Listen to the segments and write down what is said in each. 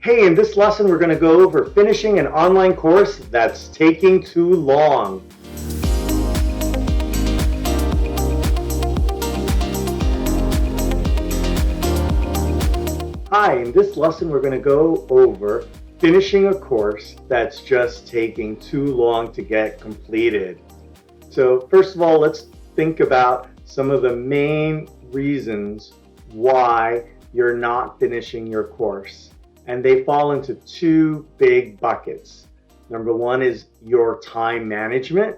Hey, in this lesson, we're going to go over finishing an online course that's taking too long. Hi, in this lesson, we're going to go over finishing a course that's just taking too long to get completed. So first of all, let's think about some of the main reasons why you're not finishing your course. And they fall into two big buckets. Number one is your time management,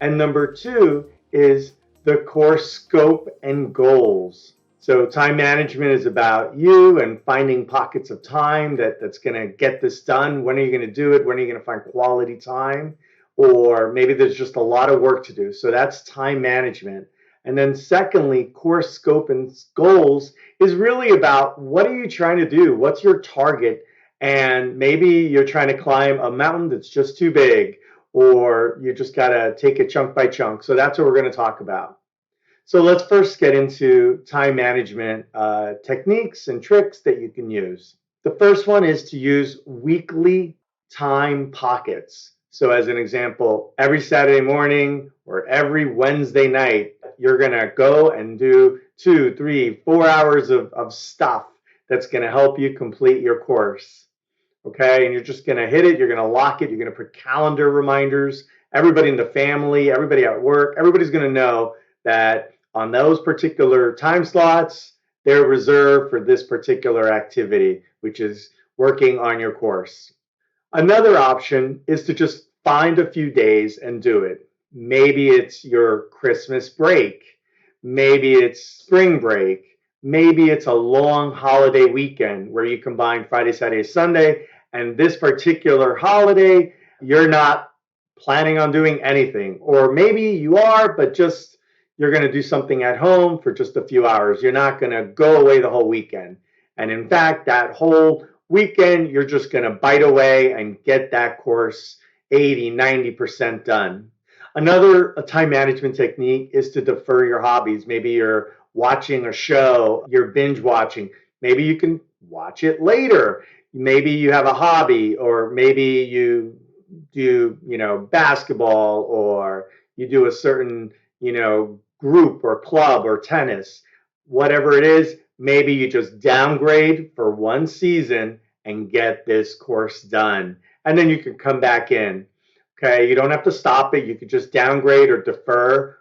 and number two is the course scope and goals. So time management is about you and finding pockets of time that's going to get this done. When are you going to do it? When are you going to find quality time? Or maybe there's just a lot of work to do. So that's time management. And then secondly, course scope and goals is really about what are you trying to do? What's your target? And maybe you're trying to climb a mountain that's just too big, or you just got to take it chunk by chunk. So that's what we're going to talk about. So let's first get into time management techniques and tricks that you can use. The first one is to use weekly time pockets. So as an example, every Saturday morning or every Wednesday night, you're going to go and do 2, 3, 4 hours of stuff that's going to help you complete your course. Okay, and you're just going to hit it, you're going to lock it, you're going to put calendar reminders. Everybody in the family, everybody at work, everybody's going to know that on those particular time slots, they're reserved for this particular activity, which is working on your course. Another option is to just find a few days and do it. Maybe it's your Christmas break. Maybe it's spring break. Maybe it's a long holiday weekend where you combine Friday, Saturday, Sunday, and this particular holiday, you're not planning on doing anything. Or maybe you are, but just you're going to do something at home for just a few hours. You're not going to go away the whole weekend. And in fact, that whole weekend, you're just going to bite away and get that course 80, 90% done. Another time management technique is to defer your hobbies. Maybe you're watching a show, you're binge watching. Maybe you can watch it later. Maybe you have a hobby, or maybe you do, basketball, or you do a certain, group or club or tennis. Whatever it is, maybe you just downgrade for one season and get this course done. And then you can come back in. Okay, you don't have to stop it. You could just downgrade or defer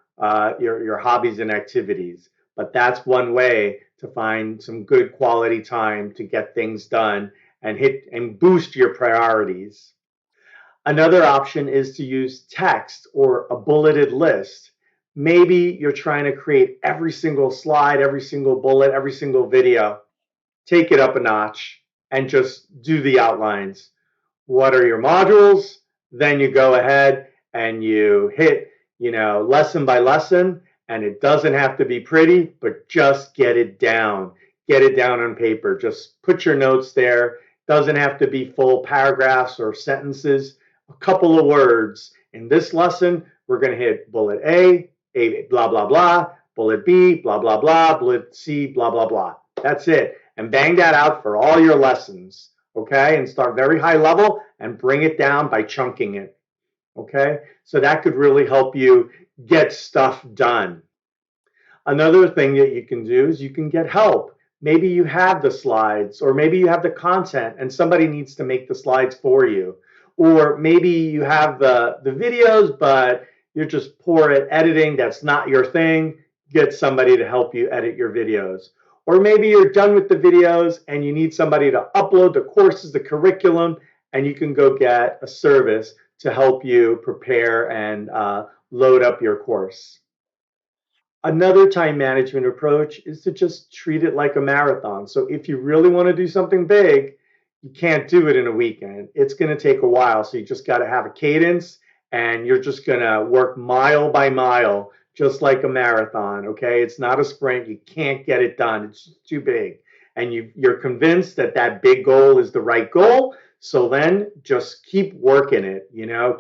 your hobbies and activities. But that's one way to find some good quality time to get things done and hit and boost your priorities. Another option is to use text or a bulleted list. Maybe you're trying to create every single slide, every single bullet, every single video. Take it up a notch and just do the outlines. What are your modules? Then you go ahead and you hit, lesson by lesson, and it doesn't have to be pretty, but just get it down. Get it down on paper. Just put your notes there. Doesn't have to be full paragraphs or sentences. A couple of words. In this lesson, we're going to hit bullet A, blah, blah, blah, bullet B, blah, blah, blah, bullet C, blah, blah, blah. That's it. And bang that out for all your lessons. Okay, and start very high level and bring it down by chunking it. Okay, so that could really help you get stuff done. Another thing that you can do is you can get help. Maybe you have the slides, or maybe you have the content and somebody needs to make the slides for you. Or maybe you have the videos, but you're just poor at editing. That's not your thing. Get somebody to help you edit your videos. Or maybe you're done with the videos and you need somebody to upload the courses, the curriculum, and you can go get a service to help you prepare and load up your course. Another time management approach is to just treat it like a marathon. So if you really want to do something big, you can't do it in a weekend. It's going to take a while. So you just got to have a cadence, and you're just going to work mile by mile, just like a marathon. Okay, it's not a sprint. You can't get it done. It's too big. And you're convinced that that big goal is the right goal. So then just keep working it,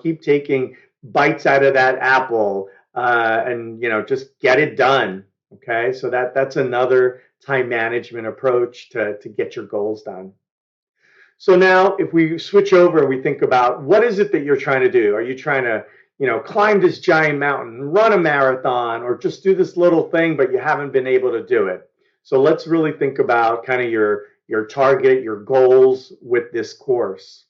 keep taking bites out of that apple, and just get it done. Okay, so that's another time management approach to get your goals done. So now if we switch over and we think about what is it that you're trying to do? Are you trying to, climb this giant mountain, run a marathon, or just do this little thing, but you haven't been able to do it? So let's really think about kind of your target, your goals with this course.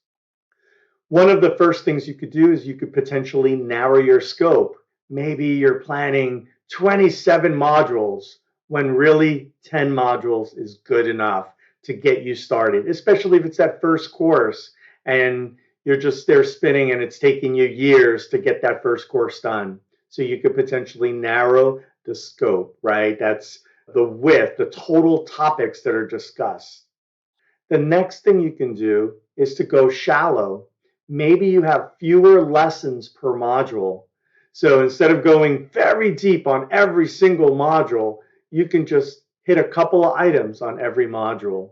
One of the first things you could do is you could potentially narrow your scope. Maybe you're planning 27 modules when really 10 modules is good enough to get you started, especially if it's that first course and you're just there spinning and it's taking you years to get that first course done. So you could potentially narrow the scope, right? That's the width, the total topics that are discussed. The next thing you can do is to go shallow. Maybe you have fewer lessons per module. So instead of going very deep on every single module, you can just hit a couple of items on every module.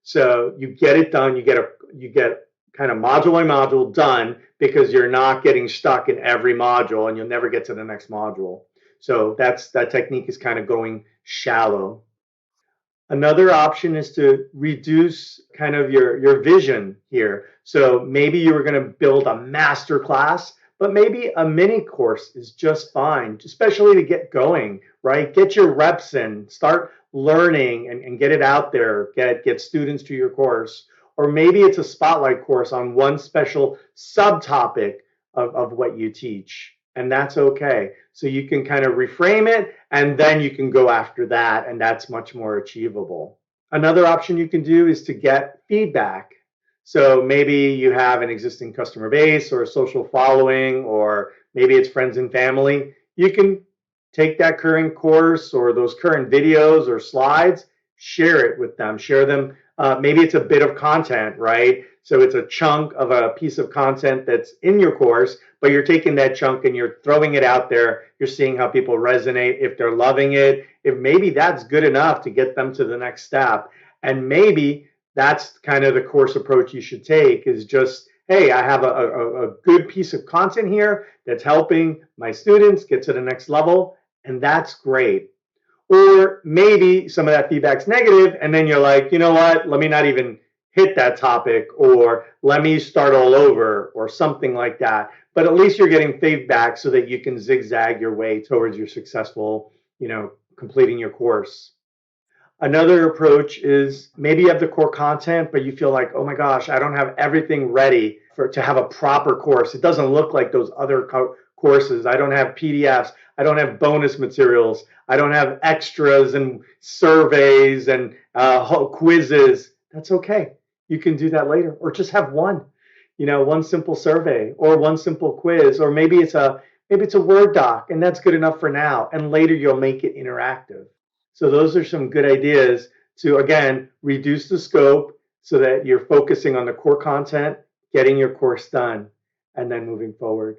So you get it done, you get kind of module by module done because you're not getting stuck in every module and you'll never get to the next module. So that technique is kind of going shallow. Another option is to reduce kind of your vision here. So maybe you were going to build a master class, but maybe a mini course is just fine, especially to get going, right? Get your reps in, start learning and get it out there, get students to your course. Or maybe it's a spotlight course on one special subtopic of what you teach. And that's okay. So you can kind of reframe it and then you can go after that, and that's much more achievable. Another option you can do is to get feedback. So maybe you have an existing customer base or a social following, or maybe it's friends and family. You can take that current course or those current videos or slides, share it with them, share them. Maybe it's a bit of content, right? So it's a chunk of a piece of content that's in your course, but you're taking that chunk and you're throwing it out there. You're seeing how people resonate, if they're loving it, if maybe that's good enough to get them to the next step. And maybe that's kind of the course approach you should take, is just, hey, I have a good piece of content here that's helping my students get to the next level, and that's great. Or maybe some of that feedback's negative, and then you're like, you know what, let me not even hit that topic, or let me start all over, or something like that. But at least you're getting feedback so that you can zigzag your way towards your successful, completing your course. Another approach is maybe you have the core content, but you feel like, oh my gosh, I don't have everything ready to have a proper course. It doesn't look like those other courses. I don't have PDFs. I don't have bonus materials. I don't have extras and surveys and quizzes. That's okay. You can do that later, or just have one simple survey or one simple quiz, or maybe it's a Word doc, and that's good enough for now. And later you'll make it interactive. So those are some good ideas to, again, reduce the scope so that you're focusing on the core content, getting your course done, and then moving forward.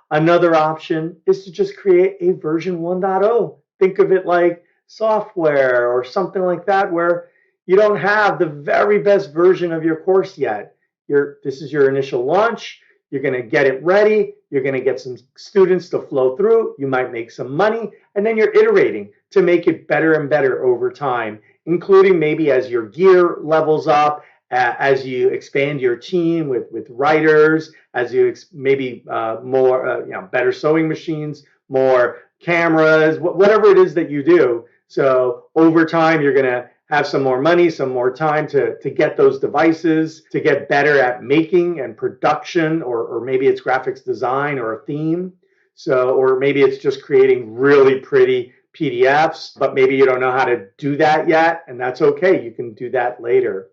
Another option is to just create a version 1.0. Think of it like software or something like that, where you don't have the very best version of your course yet. This is your initial launch. You're going to get it ready. You're going to get some students to flow through. You might make some money, and then you're iterating to make it better and better over time, including maybe as your gear levels up, as you expand your team with writers, as you maybe more better sewing machines, more cameras, whatever it is that you do. So over time, you're going to have some more money, some more time to get those devices, to get better at making and production, or maybe it's graphics design or a theme. So, or maybe it's just creating really pretty PDFs, but maybe you don't know how to do that yet, and that's okay. You can do that later.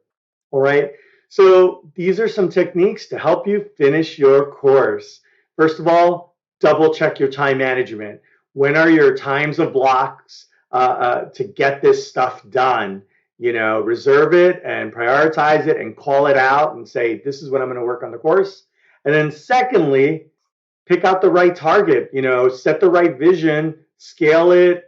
All right. So these are some techniques to help you finish your course. First of all, double check your time management. When are your times of blocks to get this stuff done? Reserve it and prioritize it and call it out and say, this is when I'm going to work on the course. And then secondly, pick out the right target, set the right vision, scale it.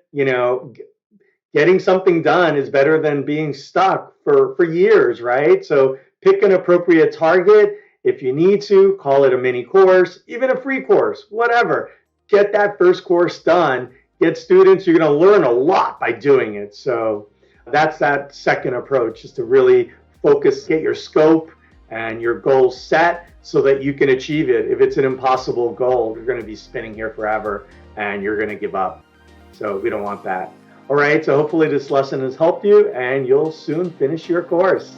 Getting something done is better than being stuck for years, right? So pick an appropriate target. If you need to, call it a mini course, even a free course, whatever. Get that first course done. Get students. You're going to learn a lot by doing it. So that's that second approach, is to really focus, get your scope and your goals set so that you can achieve it. If it's an impossible goal, you're going to be spinning here forever and you're going to give up. So we don't want that. All right, so hopefully this lesson has helped you and you'll soon finish your course.